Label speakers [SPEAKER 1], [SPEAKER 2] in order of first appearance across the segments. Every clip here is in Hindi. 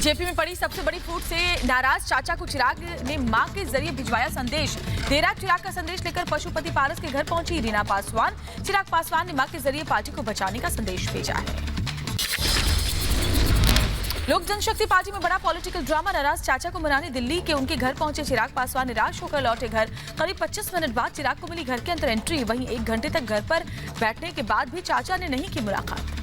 [SPEAKER 1] जेपी में पड़ी सबसे बड़ी फूट से नाराज चाचा को चिराग ने मां के जरिए भिजवाया संदेश। देर रात चिराग का संदेश लेकर पशुपति पारस के घर पहुंची रीना पासवान। चिराग पासवान ने मां के जरिए पार्टी को बचाने का संदेश भेजा है। लोक जनशक्ति पार्टी में बड़ा पॉलिटिकल ड्रामा। नाराज चाचा को मनाने दिल्ली के उनके घर पहुंचे चिराग पासवान निराश होकर लौटे घर। करीब 25 मिनट बाद चिराग को मिली घर के अंदर एंट्री। वहीं 1 घंटे तक घर पर बैठने के बाद भी चाचा ने नहीं की मुलाकात।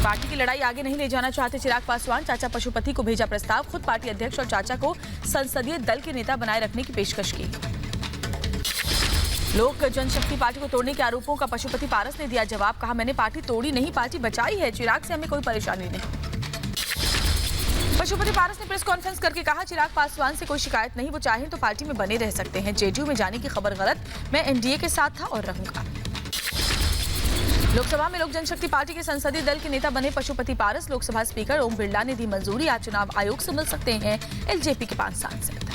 [SPEAKER 1] पार्टी की लड़ाई आगे नहीं ले जाना चाहते चिराग पासवान। चाचा पशुपति को भेजा प्रस्ताव। खुद पार्टी अध्यक्ष और चाचा को संसदीय दल के नेता बनाए रखने की पेशकश की। लोक जनशक्ति पार्टी को तोड़ने के आरोपों का पशुपति पारस ने दिया जवाब। कहा, मैंने पार्टी तोड़ी नहीं, पार्टी बचाई है। चिराग से हमें कोई परेशानी नहीं। पशुपति पारस ने प्रेस कॉन्फ्रेंस करके कहा, चिराग पासवान से कोई शिकायत नहीं, वो चाहे तो पार्टी में बने रह सकते हैं। जेडीयू में जाने की खबर गलत, मैं एनडीए के साथ था और रहूंगा। लोकसभा में लोक जनशक्ति पार्टी के संसदीय दल के नेता बने पशुपति पारस। लोकसभा स्पीकर ओम बिरला ने दी मंजूरी। आज चुनाव आयोग से मिल सकते हैं एलजेपी के 5 सांसद।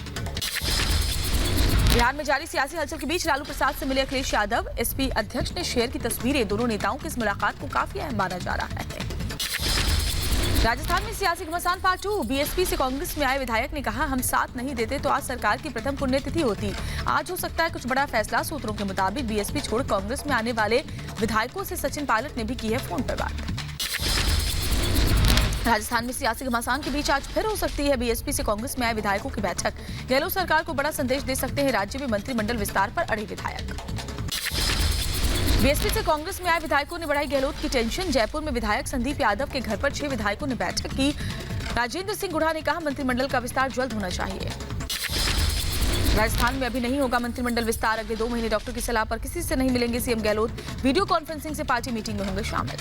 [SPEAKER 1] बिहार में जारी सियासी हलचल के बीच लालू प्रसाद से मिले अखिलेश यादव। एसपी अध्यक्ष ने शेयर की तस्वीरें। दोनों नेताओं की इस मुलाकात को काफी अहम माना जा रहा है। राजस्थान में सियासी घमासान पार्ट 2। बीएसपी से कांग्रेस में आए विधायक ने कहा, हम साथ नहीं देते तो आज सरकार की प्रथम पुण्यतिथि होती। आज हो सकता है कुछ बड़ा फैसला। सूत्रों के मुताबिक बीएसपी छोड़ कांग्रेस में आने वाले विधायकों से सचिन पायलट ने भी की है फोन पर बात। राजस्थान में सियासी घमासान के बीच आज फिर हो सकती है बीएसपी से कांग्रेस में आए विधायकों की बैठक। गहलोत सरकार को बड़ा संदेश दे सकते हैं राज्य में मंत्रिमंडल विस्तार पर अड़े विधायक। बीएसपी से कांग्रेस में आए विधायकों ने बढ़ाई गहलोत की टेंशन। जयपुर में विधायक संदीप यादव के घर पर 6 विधायकों ने बैठक की। राजेंद्र सिंह गुढ़ा ने कहा, मंत्रिमंडल का विस्तार जल्द होना चाहिए। राजस्थान में अभी नहीं होगा मंत्रिमंडल विस्तार। अगले 2 महीने डॉक्टर की सलाह पर किसी से नहीं मिलेंगे सीएम गहलोत। वीडियो कॉन्फ्रेंसिंग से पार्टी मीटिंग में होंगे शामिल।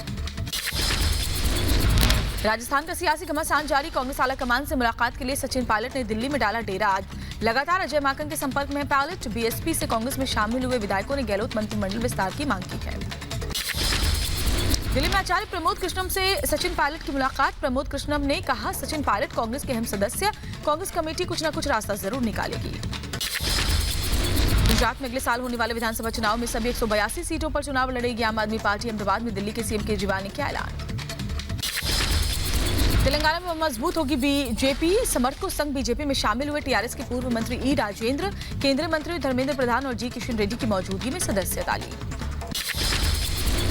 [SPEAKER 1] राजस्थान का सियासी घमासान जारी। कांग्रेस आला कमान से मुलाकात के लिए सचिन पायलट ने दिल्ली में डाला डेरा। आज लगातार अजय माकन के संपर्क में है पायलट। बीएसपी से कांग्रेस में शामिल हुए विधायकों ने गहलोत मंत्रिमंडल विस्तार की मांग की है। दिल्ली में आचार्य प्रमोद कृष्णम से सचिन पायलट की मुलाकात। प्रमोद कृष्णम ने कहा, सचिन पायलट कांग्रेस के अहम सदस्य, कांग्रेस कमेटी कुछ न कुछ रास्ता जरूर निकालेगी। गुजरात में अगले साल होने वाले विधानसभा चुनाव में सभी 182 सीटों पर चुनाव लड़ेगी आम आदमी पार्टी। अहमदाबाद में दिल्ली के सीएम केजरीवाल ने किया ऐलान। तेलंगाना में मजबूत होगी बीजेपी। समर्थकों संघ बीजेपी में शामिल हुए टीआरएस के पूर्व मंत्री ई राजेंद्र, केंद्रीय मंत्री धर्मेंद्र प्रधान और जी किशन रेड्डी की मौजूदगी में सदस्यता ली।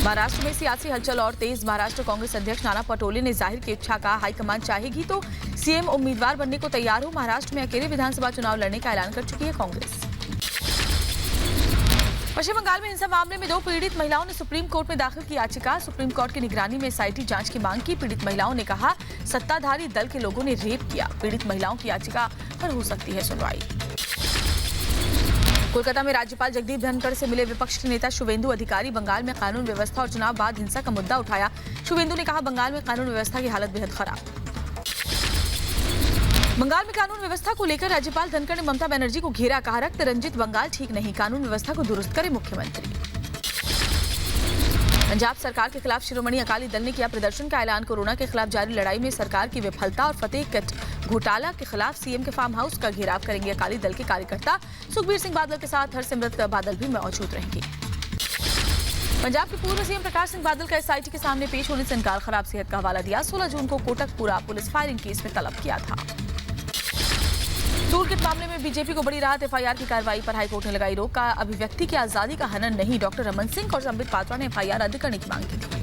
[SPEAKER 1] महाराष्ट्र में सियासी हलचल और तेज। महाराष्ट्र कांग्रेस अध्यक्ष नाना पटोले ने जाहिर की इच्छा का, हाईकमान चाहेगी तो सीएम उम्मीदवार बनने को तैयार हो। महाराष्ट्र में अकेले विधानसभा चुनाव लड़ने का ऐलान कर चुकी है कांग्रेस। पश्चिम बंगाल में हिंसा मामले में 2 पीड़ित महिलाओं ने सुप्रीम कोर्ट में दाखिल की याचिका। सुप्रीम कोर्ट की निगरानी में एसआईटी जांच की मांग की। पीड़ित महिलाओं ने कहा, सत्ताधारी दल के लोगों ने रेप किया। पीड़ित महिलाओं की याचिका पर हो सकती है सुनवाई। कोलकाता में राज्यपाल जगदीप धनखड़ से मिले विपक्ष के नेता शुवेंदु अधिकारी। बंगाल में कानून व्यवस्था और चुनाव बाद हिंसा का मुद्दा उठाया। शुवेंदु ने कहा, बंगाल में कानून व्यवस्था की हालत बेहद खराब। बंगाल में कानून व्यवस्था को लेकर राज्यपाल धनखड़ ने ममता बनर्जी को घेरा। कहा, रक्त रंजित बंगाल ठीक नहीं, कानून व्यवस्था को दुरुस्त करे मुख्यमंत्री। पंजाब सरकार के खिलाफ शिरोमणि अकाली दल ने किया प्रदर्शन का ऐलान। कोरोना के खिलाफ जारी लड़ाई में सरकार की विफलता और फतेह किट घोटाला के खिलाफ सीएम के फार्म हाउस का घेराव करेंगे अकाली दल के कार्यकर्ता। सुखबीर सिंह बादल के साथ हरसिमरत बादल भी मौजूद रहेंगे। पंजाब के पूर्व सीएम प्रकाश सिंह बादल का एसआईटी के सामने पेश होने से इनकार। खराब सेहत का हवाला दिया। 16 जून को कोटकपुरा पुलिस फायरिंग केस में तलब किया था। टूल किट मामले में बीजेपी को बड़ी राहत। एफआईआर की कार्रवाई पर हाईकोर्ट ने लगाई रोक। का अभिव्यक्ति की आजादी का हनन नहीं। डॉक्टर रमन सिंह और संबित पात्रा ने एफआईआर रद्द करने की मांग की थी।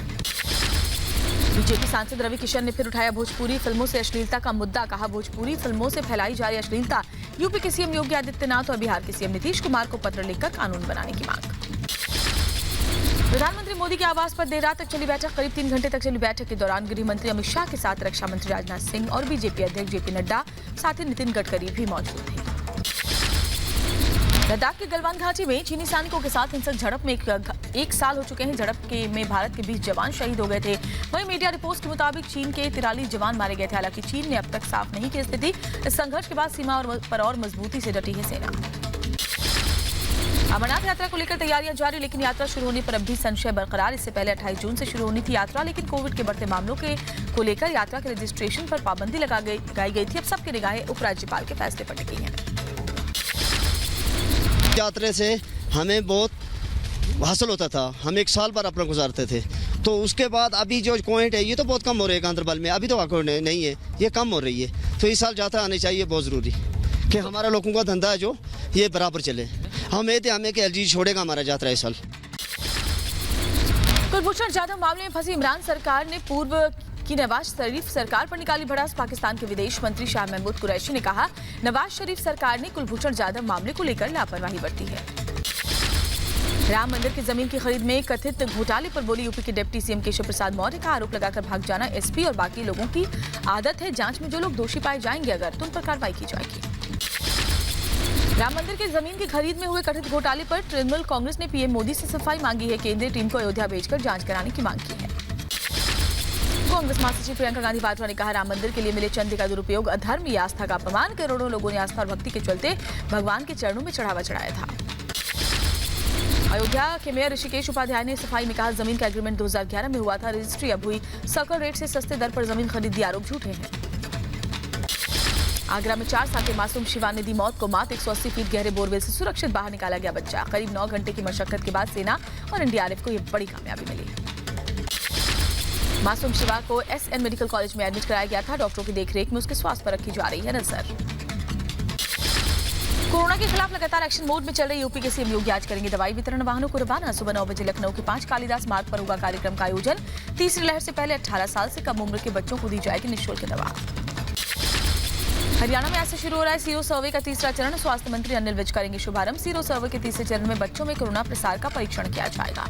[SPEAKER 1] बीजेपी सांसद रवि किशन ने फिर उठाया भोजपुरी फिल्मों से अश्लीलता का मुद्दा। कहा, भोजपुरी फिल्मों से फैलाई जा रही अश्लीलता। यूपी के सीएम योगी आदित्यनाथ और बिहार के सीएम नीतीश कुमार को पत्र लिखकर कानून बनाने की मांग। प्रधानमंत्री मोदी के आवास पर देर रात तक चली बैठक। करीब 3 घंटे तक चली बैठक के दौरान गृह मंत्री अमित शाह के साथ रक्षा मंत्री राजनाथ सिंह और बीजेपी अध्यक्ष जेपी नड्डा, साथ ही नितिन गडकरी भी मौजूद थे। लद्दाख के गलवान घाटी में चीनी सैनिकों के साथ हिंसक झड़प में एक साल हो चुके हैं। झड़प में भारत के 20 जवान शहीद हो गए थे। वहीं मीडिया रिपोर्ट्स के मुताबिक चीन के 43 जवान मारे गए थे। हालांकि चीन ने अब तक साफ नहीं की स्थिति। इस संघर्ष के बाद सीमा पर और मजबूती से डटी है सेना। अमरनाथ यात्रा को लेकर तैयारियां जारी, लेकिन यात्रा शुरू होने पर अब भी संशय बरकरार। इससे पहले 28 जून से शुरू होनी थी यात्रा, लेकिन कोविड के बढ़ते मामलों को लेकर यात्रा के रजिस्ट्रेशन पर पाबंदी लगाई गई थी। अब सबकी निगाहें उपराज्यपाल के फैसले पर टिकी हैं।
[SPEAKER 2] यात्रा से हमें बहुत हासिल होता था। हम 1 साल पर अपना गुजारते थे तो उसके बाद अभी जो पॉइंट है ये तो बहुत कम हो रहे हैं गांधरबल में, अभी तो अकाउंट नहीं है, ये कम हो रही है। तो इस साल ज़्यादा आने चाहिए, बहुत ज़रूरी कि हमारा लोगों का धंधा जो ये बराबर चले। हमें कि एलजी छोड़ेगा हमारा यात्रा इस साल।
[SPEAKER 1] कुलभूषण जाधव मामले में फंसी इमरान सरकार ने पूर्व की नवाज शरीफ सरकार पर निकाली भड़ास। पाकिस्तान के विदेश मंत्री शाह महमूद कुरैशी ने कहा, नवाज शरीफ सरकार ने कुलभूषण जाधव मामले को लेकर लापरवाही बरती है। राम मंदिर की जमीन की खरीद में कथित घोटाले पर बोली यूपी के डिप्टी सीएम केशव प्रसाद मौर्य का आरोप लगाकर भाग जाना एसपी और बाकी लोगों की आदत है। जांच में जो लोग दोषी पाए जाएंगे अगर तो उन पर कार्रवाई की जाएगी। राम मंदिर की जमीन की खरीद में हुए कथित घोटाले पर तृणमूल कांग्रेस ने पीएम मोदी से सफाई मांगी है। केंद्रीय टीम को अयोध्या भेजकर जांच कराने की मांग की है। कांग्रेस महासचिव प्रियंका गांधी वाड्रा ने कहा, राम मंदिर के लिए मिले चंदे का दुरुपयोग अधर्म या आस्था का अपमान। करोड़ों लोगों ने आस्था और भक्ति के चलते भगवान के चरणों में चढ़ावा चढ़ाया था। अयोध्या के मेयर ऋषिकेश उपाध्याय ने सफाई में कहा, जमीन का एग्रीमेंट 2011 में हुआ था, रजिस्ट्री अब हुई, सर्कल रेट से सस्ते दर पर जमीन खरीदी, आरोप झूठे हैं। आगरा में 4 साल के मासूम शिवा ने दी मौत को मात। 180 फीट गहरे बोरवेल से सुरक्षित बाहर निकाला गया बच्चा। करीब 9 घंटे की मशक्कत के बाद सेना और एनडीआरएफ को यह बड़ी कामयाबी मिली। मासूम शिवा को एसएन मेडिकल कॉलेज में एडमिट कराया गया था। डॉक्टरों की देखरेख में उसके स्वास्थ्य पर रखी जा रही है नजर। कोरोना के खिलाफ लगातार एक्शन मोड में चल रहे यूपी के सीएम योगी आज करेंगे दवाई वितरण वाहनों को रवाना। सुबह 9 बजे लखनऊ के 5 कालिदास मार्ग पर होगा कार्यक्रम का आयोजन। तीसरी लहर से पहले 18 साल से कम उम्र के बच्चों को दी जाएगी निःशुल्क दवा। हरियाणा में आज से शुरू हो रहा है सीरो सर्वे का तीसरा चरण। स्वास्थ्य मंत्री अनिल विज करेंगे शुभारंभ। सीरो सर्वे के तीसरे चरण में बच्चों में कोरोना प्रसार का परीक्षण किया जाएगा।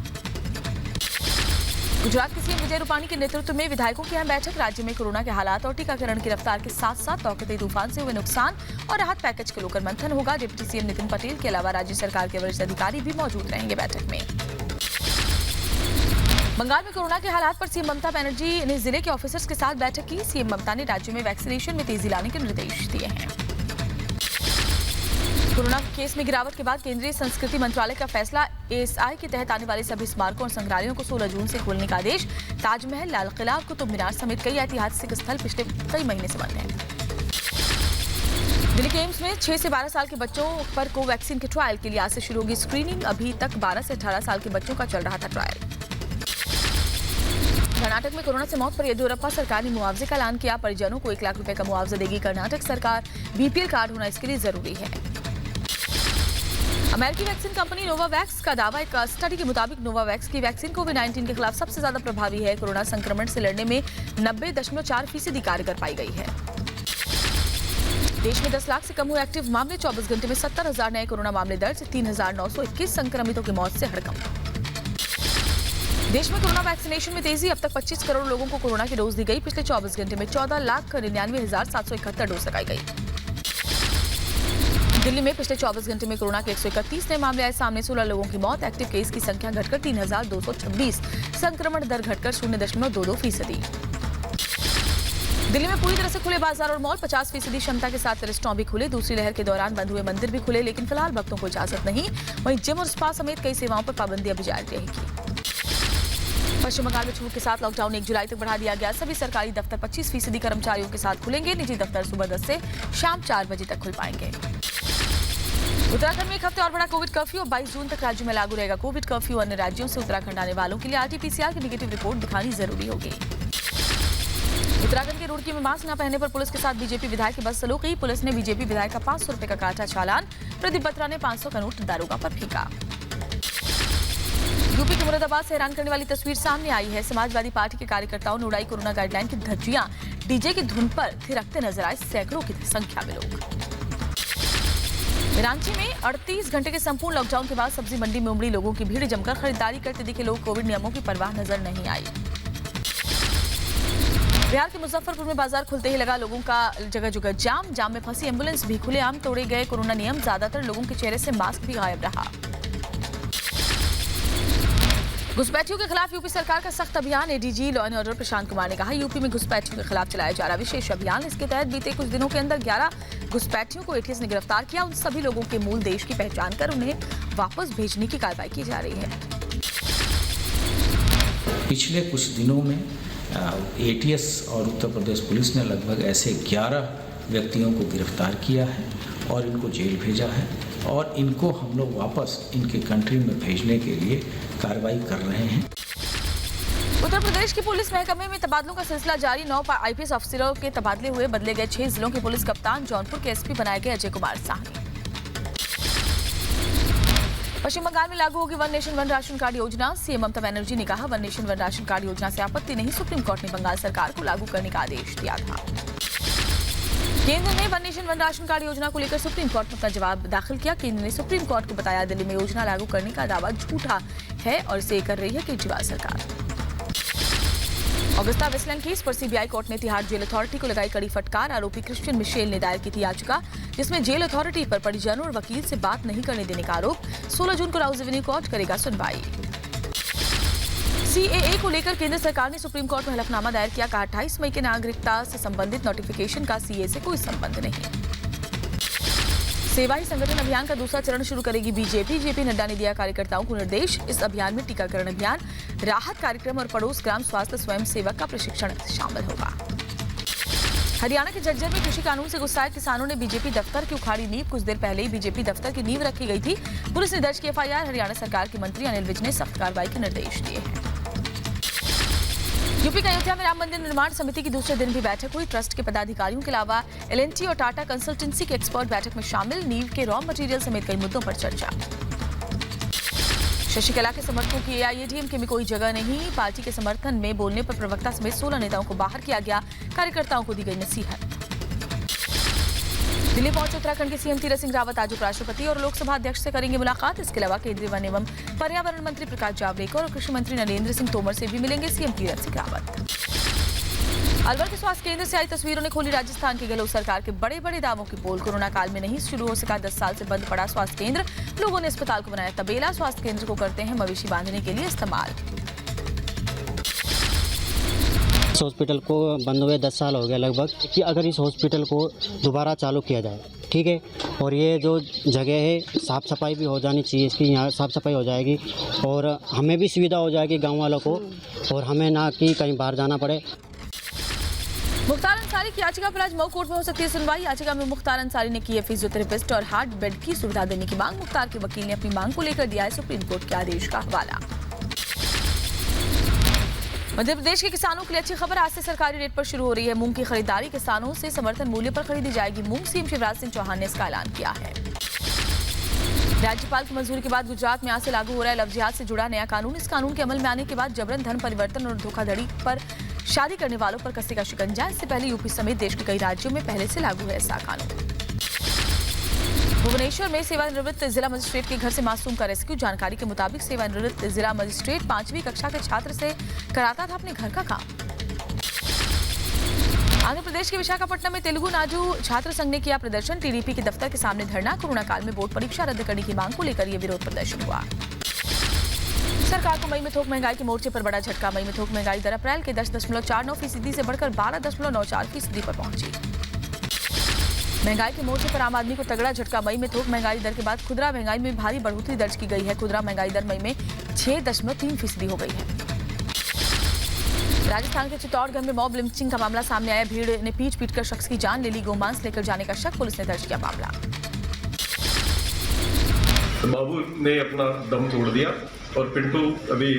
[SPEAKER 1] गुजरात के सीएम विजय रूपाणी के नेतृत्व में विधायकों की अहम बैठक। राज्य में कोरोना के हालात और टीकाकरण की रफ्तार के साथ साथ तौकते तूफान से हुए नुकसान और राहत पैकेज को लेकर मंथन होगा। डिप्टी सीएम नितिन पटेल के अलावा राज्य सरकार के वरिष्ठ अधिकारी भी मौजूद रहेंगे बैठक में। बंगाल में कोरोना के हालात पर सीएम ममता बनर्जी ने जिले के ऑफिसर्स के साथ बैठक की। सीएम ममता ने राज्य में वैक्सीनेशन में तेजी लाने के निर्देश दिए हैं। कोरोना केस में गिरावट के बाद केंद्रीय संस्कृति मंत्रालय का फैसला। एएसआई के तहत आने वाले सभी स्मारकों और संग्रहालयों को 16 जून से खोलने का आदेश। ताजमहल, लाल किला, कुतुब मीनार समेत कई ऐतिहासिक स्थल पिछले कई महीने से बंद हैं। दिल्ली के एम्स में 6 से 12 साल के बच्चों पर कोवैक्सीन के ट्रायल के लिए आज से शुरू होगी स्क्रीनिंग। अभी तक 12 से 18 साल के बच्चों का चल रहा था ट्रायल। कर्नाटक में कोरोना से मौत पर येदियुरप्पा सरकार ने मुआवजे का ऐलान किया। परिजनों को 1 लाख रुपए का मुआवजा देगी कर्नाटक सरकार। बीपीएल कार्ड होना इसके लिए जरूरी है। अमेरिकी वैक्सीन कंपनी नोवावैक्स का दावा। एक स्टडी के मुताबिक नोवावैक्स की वैक्सीन कोविड-19 के खिलाफ सबसे ज्यादा प्रभावी है। कोरोना संक्रमण से लड़ने में 90.4% कारगर पाई गई है। देश में 10 लाख से कम हुए एक्टिव मामले। 24 घंटे में 70,000 नए कोरोना मामले दर्ज। 3,921 संक्रमितों की मौत से हड़कंप। देश में कोरोना वैक्सीनेशन में तेजी। अब तक 25 करोड़ लोगों को कोरोना की डोज दी गई। पिछले 24 घंटे में 14,99,771 डोज लगाई गई। दिल्ली में पिछले 24 घंटे में कोरोना के 131 नए मामले आए सामने। 16 लोगों की मौत। एक्टिव केस की संख्या घटकर 3,226। संक्रमण दर घटकर 0.22%। दिल्ली में पूरी तरह से खुले बाजार और मॉल। 50% क्षमता के साथ रेस्टोरेंट भी खुले। दूसरी लहर के दौरान बंद हुए मंदिर भी खुले, लेकिन फिलहाल भक्तों को इजाजत नहीं। वहीं जिम और स्पा समेत कई सेवाओं पर पाबंदी अभी जारी रहेगी। पश्चिम बंगाल में छूट के साथ लॉकडाउन 1 जुलाई तक बढ़ा दिया गया। सभी सरकारी दफ्तर 25% कर्मचारियों के साथ खुलेंगे। निजी दफ्तर सुबह 10 से शाम 4 बजे तक खुल पाएंगे। उत्तराखंड में 1 हफ्ते और बड़ा कोविड कर्फ्यू। 22 जून तक राज्य में लागू रहेगा कोविड कर्फ्यू। अन्य राज्यों से उत्तराखंड आने वालों के लिए आरटी-पीसीआर की नेगेटिव रिपोर्ट दिखानी जरूरी होगी। उत्तराखंड के रुड़की में मास्क न पहनने पर पुलिस के साथ बीजेपी विधायक की बदसलूकी। पुलिस ने बीजेपी विधायक का 500 रुपए का काटा चालान। प्रदीप बत्रा ने 500 का नोट दारोगा पर फेंका। यूपी के मुरादाबाद से हैरान करने वाली तस्वीर सामने आई है। समाजवादी पार्टी के कार्यकर्ताओं ने उड़ाई कोरोना गाइडलाइन की धज्जियां। डीजे की धुन पर थिरकते नजर आए सैकड़ों की संख्या में लोग। रांची में 38 घंटे के संपूर्ण लॉकडाउन के बाद सब्जी मंडी में उमड़ी लोगों की भीड़। जमकर खरीदारी करते दिखे लोग। कोविड नियमों की परवाह नजर नहीं आई। बिहार के मुजफ्फरपुर में बाजार खुलते ही लगा लोगों का जगह जगह जाम में फंसी एम्बुलेंस भी खुलेआम तोड़े गए कोरोना नियम। ज्यादातर लोगों के चेहरे से मास्क भी गायब रहा। घुसपैठियों के खिलाफ यूपी सरकार का सख्त अभियान। ADG law and order Prashant Kumar ने कहा, यूपी में घुसपैठियों के खिलाफ चलाया जा रहा विशेष अभियान। इसके तहत बीते कुछ दिनों के अंदर 11 घुसपैठियों को एटीएस ने गिरफ्तार किया। उन सभी लोगों के मूल देश की पहचान कर उन्हें वापस भेजने की कार्रवाई की जा रही है।
[SPEAKER 3] पिछले कुछ दिनों में एटीएस और उत्तर प्रदेश पुलिस ने लगभग ऐसे 11 व्यक्तियों को गिरफ्तार किया है और इनको जेल भेजा है और इनको हम लोग वापस इनके कंट्री में भेजने के लिए कार्रवाई कर रहे हैं।
[SPEAKER 1] उत्तर प्रदेश की पुलिस महकमे में तबादलों का सिलसिला जारी। 9 आईपीएस अफसरों के तबादले हुए। बदले गए 6 जिलों के पुलिस कप्तान। जौनपुर के एसपी बनाए गए अजय कुमार साहनी। पश्चिम बंगाल में लागू होगी one nation one ration card योजना। सीएम ममता बनर्जी ने कहा, one nation one ration card योजना से आपत्ति नहीं। सुप्रीम कोर्ट ने बंगाल सरकार को लागू करने का आदेश दिया था। केंद्र ने one nation one ration card योजना को लेकर सुप्रीम कोर्ट में अपना जवाब दाखिल किया। केंद्र ने सुप्रीम कोर्ट को बताया, दिल्ली में योजना लागू करने का दावा झूठा है और इसे कर रही है केजरीवाल सरकार। ऑगस्टा वेस्टलैंड केस पर सीबीआई कोर्ट ने तिहाड़ जेल अथॉरिटी को लगाई कड़ी फटकार। आरोपी क्रिश्चियन मिशेल ने दायर की थी याचिका, जिसमें जेल अथॉरिटी पर परिजनों और वकील से बात नहीं करने देने का आरोप। 16 जून को राउज एवेन्यू कोर्ट करेगा सुनवाई। सीएए को लेकर केंद्र सरकार ने सुप्रीम कोर्ट में हलफनामा दायर किया। कहा, 28 मई के नागरिकता से संबंधित नोटिफिकेशन का सीए से कोई संबंध नहीं। सेवा ही संगठन अभियान का दूसरा चरण शुरू करेगी बीजेपी। जेपी नड्डा ने दिया कार्यकर्ताओं को निर्देश। इस अभियान में टीकाकरण अभियान, राहत कार्यक्रम और पड़ोस ग्राम स्वास्थ्य स्वयं सेवक का प्रशिक्षण शामिल होगा। हरियाणा के झज्जर में कृषि कानून से गुस्साए किसानों ने बीजेपी दफ्तर की उखाड़ी नींव। कुछ देर पहले ही बीजेपी दफ्तर की नींव रखी गई थी। पुलिस ने दर्ज की एफआईआर। हरियाणा सरकार के मंत्री अनिल विज ने सख्त कार्रवाई के निर्देश दिए हैं। यूपी का अयोध्या में राम मंदिर निर्माण समिति की दूसरे दिन भी बैठक हुई। ट्रस्ट के पदाधिकारियों के अलावा एलएनटी और टाटा कंसल्टेंसी के एक्सपर्ट बैठक में शामिल। नींव के रॉ मटेरियल समेत कई मुद्दों पर चर्चा। शशिकला के समर्थकों की एआईएडीएमके में कोई जगह नहीं। पार्टी के समर्थन में बोलने पर प्रवक्ता समेत 16 नेताओं को बाहर किया गया। कार्यकर्ताओं को दी गई नसीहत। दिल्ली पहुंचे उत्तराखंड के सीएम तीरथ सिंह रावत। आज उपराष्ट्रपति और लोकसभा अध्यक्ष से करेंगे मुलाकात। इसके अलावा केंद्रीय वन एवं पर्यावरण मंत्री प्रकाश जावड़ेकर और कृषि मंत्री नरेंद्र सिंह तोमर से भी मिलेंगे सीएम तीरथ सिंह रावत। अलवर के स्वास्थ्य केंद्र से आई तस्वीरों ने खोली राजस्थान की गहलोत सरकार के बड़े बड़े दावों की पोल। कोरोना काल में नहीं शुरू हो सका 10 साल से बंद पड़ा स्वास्थ्य केंद्र। लोगों ने अस्पताल को बनाया तबेला। स्वास्थ्य केंद्र को करते हैं मवेशी बांधने के लिए इस्तेमाल।
[SPEAKER 4] इस हॉस्पिटल को बंद हुए 10 साल हो गया लगभग, कि अगर इस हॉस्पिटल को दोबारा चालू किया जाए, ठीक है, और ये जो जगह है साफ़ सफाई भी हो जानी चाहिए, इसकी यहाँ साफ़ सफाई हो जाएगी और हमें भी सुविधा हो जाएगी गांव वालों को, और हमें ना कि कहीं बाहर जाना पड़े।
[SPEAKER 1] मुख्तार अंसारी की याचिका पर आज मऊ कोर्ट में हो सकती है सुनवाई। याचिका में मुख्तार अंसारी ने की है फिजियोथेरेपिस्ट और हार्ट बेड की सुविधा देने की मांग। मुख्तार के वकील ने अपनी मांग को लेकर दिया है सुप्रीम कोर्ट के आदेश का हवाला। मध्य प्रदेश के किसानों के लिए अच्छी खबर। आज से सरकारी रेट पर शुरू हो रही है मूंग की खरीदारी। किसानों से समर्थन मूल्य पर खरीदी जाएगी मूंग। सीएम शिवराज सिंह चौहान ने इसका ऐलान किया है। राज्यपाल की मंजूरी के बाद गुजरात में आज से लागू हो रहा है लव जिहाद से जुड़ा नया कानून। इस कानून के अमल में आने के बाद जबरन धन परिवर्तन और धोखाधड़ी पर शादी करने वालों पर कसेगा शिकंजा। इससे पहले यूपी समेत देश के कई राज्यों में पहले से लागू है ऐसा कानून। भुवनेश्वर में सेवानिवृत्त जिला मजिस्ट्रेट के घर से मासूम का रेस्क्यू। जानकारी के मुताबिक सेवानिवृत्त जिला मजिस्ट्रेट 5वीं कक्षा के छात्र से कराता था अपने घर का काम। आंध्र प्रदेश के विशाखापट्टनम में तेलुगु नाडु छात्र संघ ने किया प्रदर्शन। टीडीपी के दफ्तर के सामने धरना। कोरोना काल में बोर्ड परीक्षा रद्द करने की मांग को लेकर यह विरोध प्रदर्शन हुआ। सरकार को मई में थोक महंगाई के मोर्चे पर बड़ा झटका। मई में थोक महंगाई दर अप्रैल के 10.49% से बढ़कर 12.94% पर पहुंची। महंगाई के मोर्चे पर आम आदमी को तगड़ा झटका। मई में थोक महंगाई दर के बाद खुदरा महंगाई में भारी बढ़ोतरी दर्ज की गई है। खुदरा महंगाई दर मई में 6.3% हो गई है। राजस्थान के चित्तौड़गढ़ में मॉब लिंचिंग का मामला सामने आया। भीड़ ने पीट कर शख्स की जान ले ली। गोमांस लेकर जाने का शक। पुलिस ने दर्ज किया मामला।
[SPEAKER 5] बाबू ने अपना दम तोड़ दिया और पिंटू अभी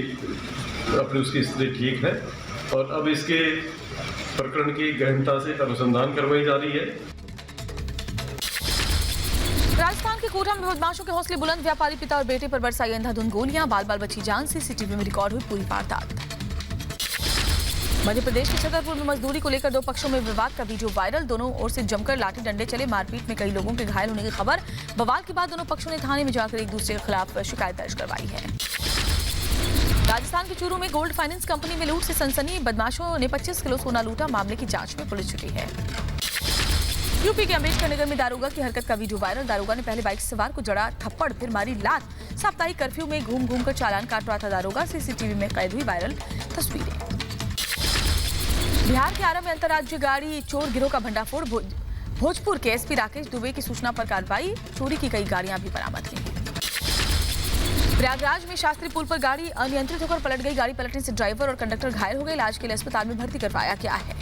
[SPEAKER 5] अपनी उसकी स्थिति ठीक है और अब इसके प्रकरण की गहनता से अनुसंधान करवाई जा रही है।
[SPEAKER 1] राजस्थान के कोटा में बदमाशों के हौसले बुलंद। व्यापारी पिता और बेटे पर बरसाई अंधाधुंध गोलियां। बाल बाल बची जान। सीसीटीवी में रिकॉर्ड हुई पूरी वारदात। मध्य प्रदेश के छतरपुर में मजदूरी को लेकर 2 पक्षों में विवाद का वीडियो वायरल। दोनों ओर से जमकर लाठी डंडे चले। मारपीट में कई लोगों के घायल होने की खबर। बवाल के बाद दोनों पक्षों ने थाने में जाकर एक दूसरे के खिलाफ शिकायत दर्ज करवाई है। राजस्थान के चूरू में गोल्ड फाइनेंस कंपनी में लूट से सनसनी। बदमाशों ने 25 किलो सोना लूटा। मामले की जांच में पुलिस जुटी है। यूपी के अम्बेडकर नगर में दारोगा की हरकत का वीडियो वायरल। दारोगा ने पहले बाइक सवार को जड़ा थप्पड़, फिर मारी लात। साप्ताहिक कर्फ्यू में घूम घूम कर चालान काट रहा था दारोगा। सीसीटीवी में कैद हुई वायरल तस्वीरें। बिहार के आरा में अंतर्राज्यीय गाड़ी चोर गिरोह का भंडाफोड़। भोजपुर के एसपी राकेश दुबे की सूचना पर कार्रवाई। चोरी की कई गाड़ियां भी बरामद हुई हैं। प्रयागराज में शास्त्री पुल पर गाड़ी अनियंत्रित होकर पलट गई। गाड़ी पलटने से ड्राइवर और कंडक्टर घायल हो गए। इलाज के लिए अस्पताल में भर्ती करवाया गया है।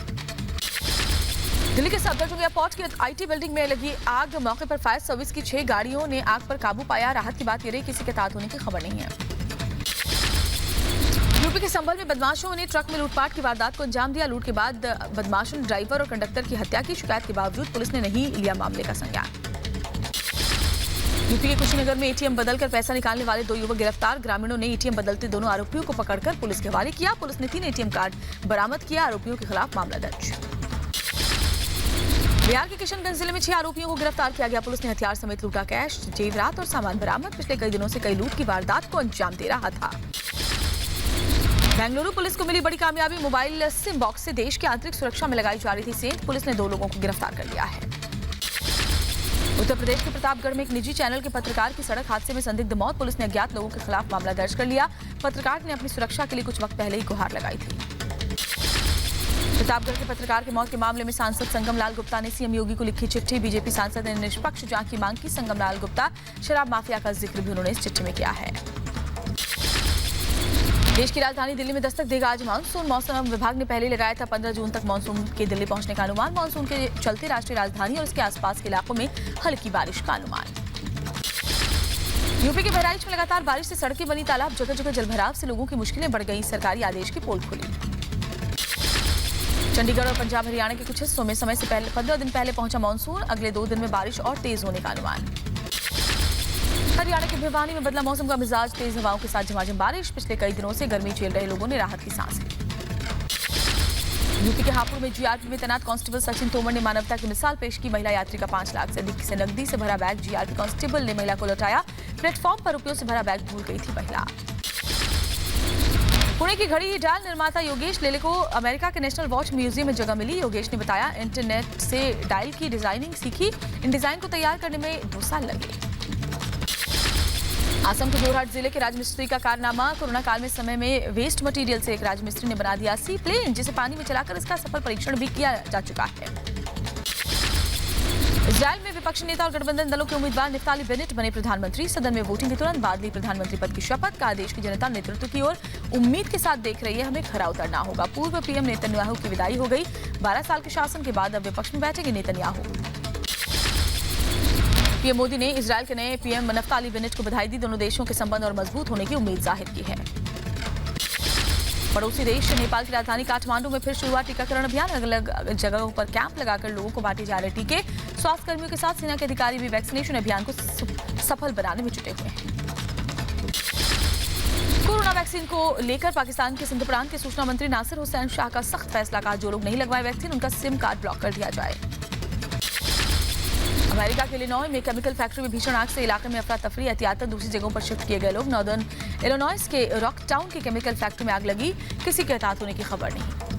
[SPEAKER 1] दिल्ली के सफदरजंग एयरपोर्ट की आईटी बिल्डिंग में लगी आग। मौके पर फायर सर्विस की 6 गाड़ियों ने आग पर काबू पाया। राहत की बात यह रही किसी के हताहत होने की खबर नहीं है। यूपी के संभल में बदमाशों ने ट्रक में लूटपाट की वारदात को अंजाम दिया। लूट के बाद बदमाशों ने ड्राइवर और कंडक्टर की हत्या की। शिकायत के बावजूद पुलिस ने नहीं लिया मामले का संज्ञान। यूपी के कुशीनगर में एटीएम बदलकर पैसा निकालने वाले 2 युवक गिरफ्तार। ग्रामीणों ने एटीएम बदलते दोनों आरोपियों को पकड़कर पुलिस के हवाले किया। पुलिस ने 3 एटीएम कार्ड बरामद किया। आरोपियों के खिलाफ मामला दर्ज। बिहार के किशनगंज जिले में 6 आरोपियों को गिरफ्तार किया गया। पुलिस ने हथियार समेत लूटा कैश, जेवरात और सामान बरामद। पिछले कई दिनों से कई लूट की वारदात को अंजाम दे रहा था। बेंगलुरु पुलिस को मिली बड़ी कामयाबी। मोबाइल सिम बॉक्स से देश की आंतरिक सुरक्षा में लगाई जा रही थी सेंध। पुलिस ने 2 लोगों को गिरफ्तार कर लिया है। उत्तर प्रदेश के प्रतापगढ़ में एक निजी चैनल के पत्रकार की सड़क हादसे में संदिग्ध मौत। पुलिस ने अज्ञात लोगों के खिलाफ मामला दर्ज कर लिया। पत्रकार ने अपनी सुरक्षा के लिए कुछ वक्त पहले ही गुहार लगाई थी। प्रतापगढ़ के पत्रकार की मौत के मामले में सांसद संगम लाल गुप्ता ने सीएम योगी को लिखी चिट्ठी। बीजेपी सांसद ने निष्पक्ष जांच की मांग की। संगम लाल गुप्ता शराब माफिया का जिक्र भी उन्होंने इस चिट्ठी में किया है। देश की राजधानी दिल्ली में दस्तक देगा आज मानसून। मौसम विभाग ने पहले लगाया था 15 जून तक मानसून के दिल्ली पहुंचने का अनुमान। मानसून के चलते राष्ट्रीय राजधानी और इसके आसपास के इलाकों में हल्की बारिश का अनुमान। यूपी के बहराइच में लगातार बारिश से सड़कें बनी तालाब। जगह जगह जलभराव से लोगों की मुश्किलें बढ़ गई। सरकारी आदेश की पोल खुली। चंडीगढ़ और पंजाब हरियाणा के कुछ हिस्सों में समय से पहले 15 दिन पहले पहुंचा मानसून। अगले 2 दिन में बारिश और तेज होने का अनुमान। हरियाणा के भिवानी में बदला मौसम का मिजाज। तेज हवाओं के साथ झमाझम बारिश। पिछले कई दिनों से गर्मी झेल रहे लोगों ने राहत की सांस ली। यूपी के हापुड़ में जीआरपी में तैनात कांस्टेबल सचिन तोमर ने मानवता की मिसाल पेश की। महिला यात्री का 5 लाख से अधिक से नकदी से भरा बैग जीआरपी कांस्टेबल ने महिला को लौटाया। प्लेटफॉर्म पर रुपयों से भरा बैग भूल गई थी महिला। पुणे की घड़ी डायल निर्माता योगेश लेले को अमेरिका के नेशनल वॉच म्यूजियम में जगह मिली। योगेश ने बताया, इंटरनेट से डायल की डिजाइनिंग सीखी। इन डिजाइन को तैयार करने में 2 साल लगे। असम के जोरहाट जिले के राजमिस्त्री का कारनामा। कोरोना काल में समय में वेस्ट मटेरियल से एक राजमिस्त्री ने बना दिया सी प्लेन, जिसे पानी में चलाकर इसका सफल परीक्षण भी किया जा चुका है। इजरायल में विपक्षी नेता और गठबंधन दलों के उम्मीदवार निफ्ताली बेनेट बने प्रधानमंत्री। सदन में वोटिंग के तुरंत बाद ली प्रधानमंत्री पद की शपथ। कहा, देश की जनता नेतृत्व की ओर उम्मीद के साथ देख रही है, हमें खरा उतरना होगा। पूर्व पीएम नेतन्याहू की विदाई हो गई। 12 साल के शासन के बाद अब विपक्ष में बैठेंगे नेतन्याहू। पीएम मोदी ने इजरायल के नए पीएम नफ्ताली बेनेट को बधाई दी। दोनों देशों के संबंध और मजबूत होने की उम्मीद जाहिर की है। पड़ोसी देश नेपाल की राजधानी काठमांडू में फिर शुरू हुआ टीकाकरण अभियान। अलग अलग जगहों पर कैंप लगाकर लोगों को बांटे जा रहे टीके। स्वास्थ्य कर्मियों के साथ सेना के अधिकारी भी वैक्सीनेशन अभियान को सफल बनाने में जुटे हुए हैं। कोरोना वैक्सीन को लेकर पाकिस्तान के सिंध प्रांत के सूचना मंत्री नासिर हुसैन शाह का सख्त फैसला। कहा, जो लोग नहीं लगवाए वैक्सीन उनका सिम कार्ड ब्लॉक कर दिया जाए। अमेरिका के इलिनॉय में केमिकल फैक्ट्री में भीषण आग से इलाके में अफरा तफरी। एहतियातन दूसरी जगहों पर शिफ्ट किए गए लोग। नॉर्दर्न इलिनॉयस के रॉक टाउन की केमिकल फैक्ट्री में आग लगी। किसी के हताहत होने की खबर नहीं।